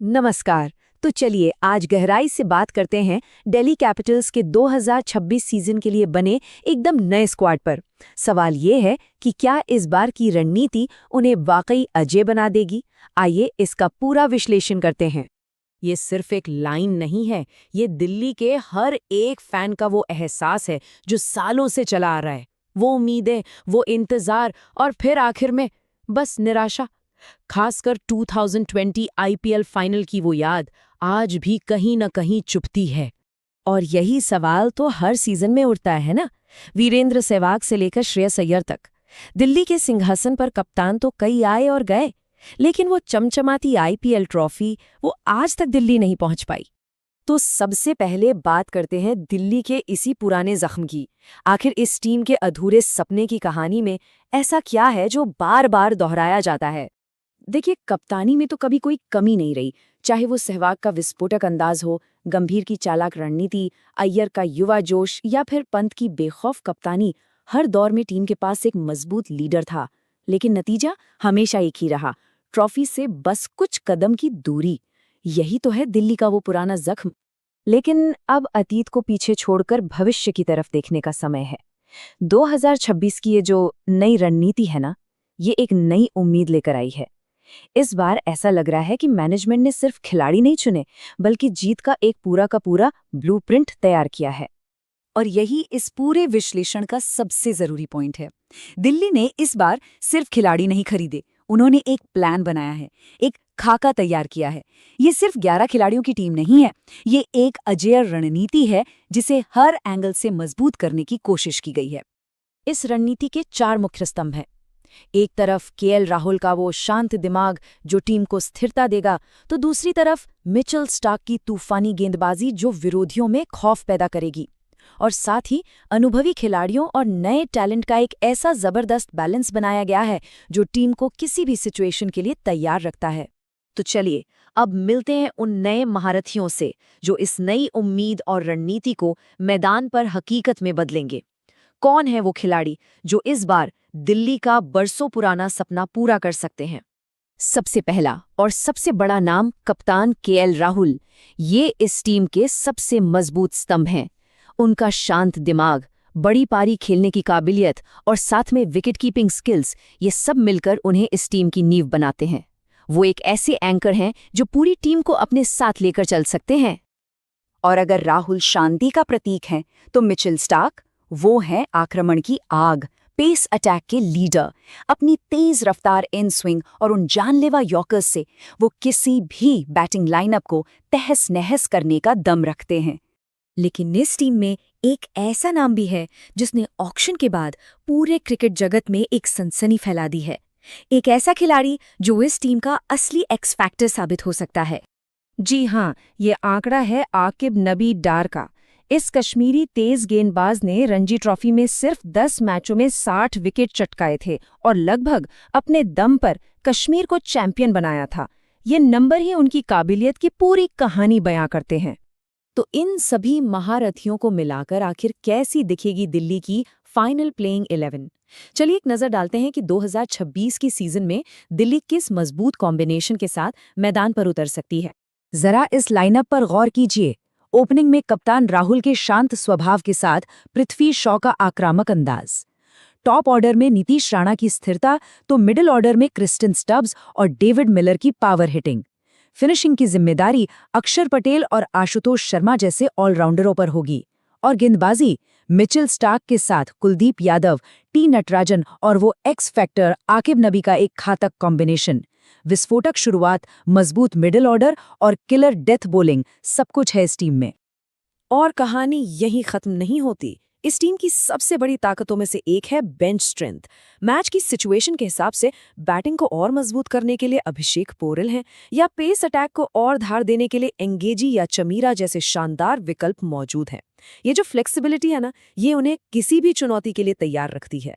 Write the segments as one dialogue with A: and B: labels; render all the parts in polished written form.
A: नमस्कार। तो चलिए आज गहराई से बात करते हैं दिल्ली कैपिटल्स के 2026 सीजन के लिए बने एकदम नए स्क्वाड पर। सवाल ये है कि क्या इस बार की रणनीति उन्हें वाकई अजय बना देगी? आइए इसका पूरा विश्लेषण करते हैं।
B: ये सिर्फ एक लाइन नहीं है, ये दिल्ली के हर एक फैन का वो एहसास है जो सालों से चला आ रहा है। वो उम्मीदें, वो इंतजार और फिर आखिर में बस निराशा। खासकर 2020 आईपीएल फाइनल की वो याद आज भी कहीं न कहीं चुभती है।
A: और यही सवाल तो हर सीजन में उठता है ना, वीरेंद्र सहवाग से लेकर श्रेयस अय्यर तक। दिल्ली के सिंहासन पर कप्तान तो कई आए और गए, लेकिन वो चमचमाती आईपीएल ट्रॉफी वो आज तक दिल्ली नहीं पहुंच पाई। तो सबसे पहले बात करते हैं दिल्ली के इसी पुराने जख्म की। आखिर इस टीम के अधूरे सपने की कहानी में ऐसा क्या है जो बार बार दोहराया जाता है? देखिए, कप्तानी में तो कभी कोई कमी नहीं रही, चाहे वो सहवाग का विस्फोटक अंदाज हो, गंभीर की चालाक रणनीति, अय्यर का युवा जोश या फिर पंत की बेखौफ कप्तानी। हर दौर में टीम के पास एक मजबूत लीडर था, लेकिन नतीजा हमेशा एक ही रहा, ट्रॉफी से बस कुछ कदम की दूरी। यही तो है दिल्ली का वो पुराना जख्म। लेकिन अब अतीत को पीछे छोड़कर भविष्य की तरफ देखने का समय है। 2026 की ये जो नई रणनीति है ना, ये एक नई उम्मीद लेकर आई है। इस बार ऐसा लग रहा है कि मैनेजमेंट ने सिर्फ खिलाड़ी नहीं चुने, बल्कि जीत का एक पूरा का पूरा ब्लूप्रिंट तैयार किया है।
C: और यही इस पूरे विश्लेषण का सबसे जरूरी पॉइंट है। दिल्ली ने इस बार सिर्फ खिलाड़ी नहीं खरीदे, उन्होंने एक प्लान बनाया है, एक खाका तैयार किया है। ये सिर्फ 11 खिलाड़ियों की टीम नहीं है, ये एक अजेय रणनीति है जिसे हर एंगल से मजबूत करने की कोशिश की गई है।
B: इस रणनीति के 4 मुख्य स्तंभ हैं। एक तरफ केएल राहुल का वो शांत दिमाग जो टीम को स्थिरता देगा, तो दूसरी तरफ मिचेल स्टार्क की तूफानी गेंदबाजी जो विरोधियों में खौफ पैदा करेगी, और साथ ही अनुभवी खिलाड़ियों और नए टैलेंट का एक ऐसा जबरदस्त बैलेंस बनाया गया है जो टीम को किसी भी सिचुएशन के लिए तैयार रखता है।
A: तो चलिए अब मिलते हैं उन नए महारथियों से जो इस नई उम्मीद और रणनीति को मैदान पर हकीकत में बदलेंगे। कौन है वो खिलाड़ी जो इस बार दिल्ली का बरसों पुराना सपना पूरा कर सकते हैं? सबसे पहला और सबसे बड़ा नाम कप्तान केएल राहुल। ये इस टीम के सबसे मजबूत स्तंभ हैं। उनका शांत दिमाग, बड़ी पारी खेलने की काबिलियत और साथ में विकेट कीपिंग स्किल्स, ये सब मिलकर उन्हें इस टीम की नींव बनाते हैं। वो एक ऐसे एंकर हैं जो पूरी टीम को अपने साथ लेकर चल सकते हैं।
C: और अगर राहुल शांति का प्रतीक हैं, तो मिचेल स्टार्क वो हैं आक्रमण की आग, पेस अटैक के लीडर। अपनी तेज रफ्तार इन स्विंग और उन जानलेवा यॉर्कर्स से वो किसी भी बैटिंग लाइनअप को तहस नहस करने का दम रखते हैं।
D: लेकिन इस टीम में एक ऐसा नाम भी है जिसने ऑक्शन के बाद पूरे क्रिकेट जगत में एक सनसनी फैला दी है। एक ऐसा खिलाड़ी जो इस टीम का असली एक्स फैक्टर साबित हो सकता है।
B: जी हाँ, ये आंकड़ा है आकिब नबी डार का। इस कश्मीरी तेज गेंदबाज ने रणजी ट्रॉफी में सिर्फ 10 मैचों में 60 विकेट चटकाए थे और लगभग अपने दम पर कश्मीर को चैंपियन बनाया था। ये नंबर ही उनकी काबिलियत की पूरी कहानी बयां करते हैं।
A: तो इन सभी महारथियों को मिलाकर आखिर कैसी दिखेगी दिल्ली की फाइनल प्लेइंग 11? चलिए एक नजर डालते हैं कि 2026 की सीजन में दिल्ली किस मजबूत कॉम्बिनेशन के साथ मैदान पर उतर सकती है। जरा इस लाइनअप पर गौर कीजिए। ओपनिंग में कप्तान राहुल के शांत स्वभाव के साथ पृथ्वी शॉ का आक्रामक अंदाज, टॉप ऑर्डर में नीतीश राणा की स्थिरता, तो मिडिल ऑर्डर में क्रिस्टन स्टब्स और डेविड मिलर की पावर हिटिंग। फिनिशिंग की जिम्मेदारी अक्षर पटेल और आशुतोष शर्मा जैसे ऑलराउंडरों पर होगी। और गेंदबाजी मिचेल स्टार्क के साथ कुलदीप यादव, टी नटराजन और वो एक्स फैक्टर आकिब नबी का एक घातक कॉम्बिनेशन। विस्फोटक शुरुआत, मजबूत मिडिल ऑर्डर और किलर डेथ बॉलिंग, सब कुछ है इस टीम में।
B: और कहानी यहीं खत्म नहीं होती। इस टीम की सबसे बड़ी ताकतों में से एक है बेंच स्ट्रेंथ। मैच की सिचुएशन के हिसाब से बैटिंग को और मजबूत करने के लिए अभिषेक पोरेल हैं, या पेस अटैक को और धार देने के लिए एंगेजी या चमीरा जैसे शानदार विकल्प मौजूद हैं। ये जो फ्लेक्सिबिलिटी है ना, ये उन्हें किसी भी चुनौती के लिए तैयार रखती है।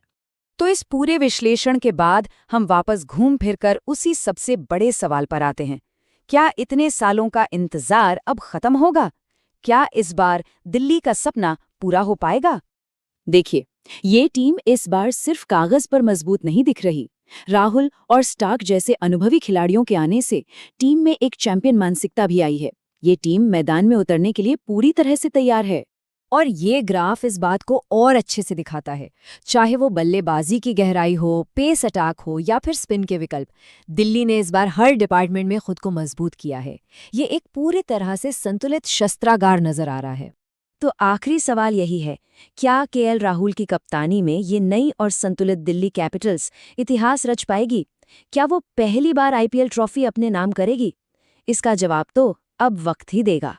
A: तो इस पूरे विश्लेषण के बाद हम वापस घूम फिरकर उसी सबसे बड़े सवाल पर आते हैं। क्या इतने सालों का इंतजार अब खत्म होगा? क्या इस बार दिल्ली का सपना पूरा हो पाएगा? देखिए, ये टीम इस बार सिर्फ कागज पर मजबूत नहीं दिख रही,
B: राहुल और स्टार्क जैसे अनुभवी खिलाड़ियों के आने से टीम में एक चैंपियन मानसिकता भी आई है। ये टीम मैदान में उतरने के लिए पूरी तरह से तैयार है।
C: और ये ग्राफ इस बात को और अच्छे से दिखाता है। चाहे वो बल्लेबाजी की गहराई हो, पेस अटैक हो या फिर स्पिन के विकल्प, दिल्ली ने इस बार हर डिपार्टमेंट में खुद को मजबूत किया है। ये एक पूरी तरह से संतुलित शस्त्रागार नजर आ रहा है।
A: तो आखिरी सवाल यही है, क्या केएल राहुल की कप्तानी में ये नई और संतुलित दिल्ली कैपिटल्स इतिहास रच पाएगी? क्या वो पहली बार आईपीएल ट्रॉफी अपने नाम करेगी? इसका जवाब तो अब वक्त ही देगा।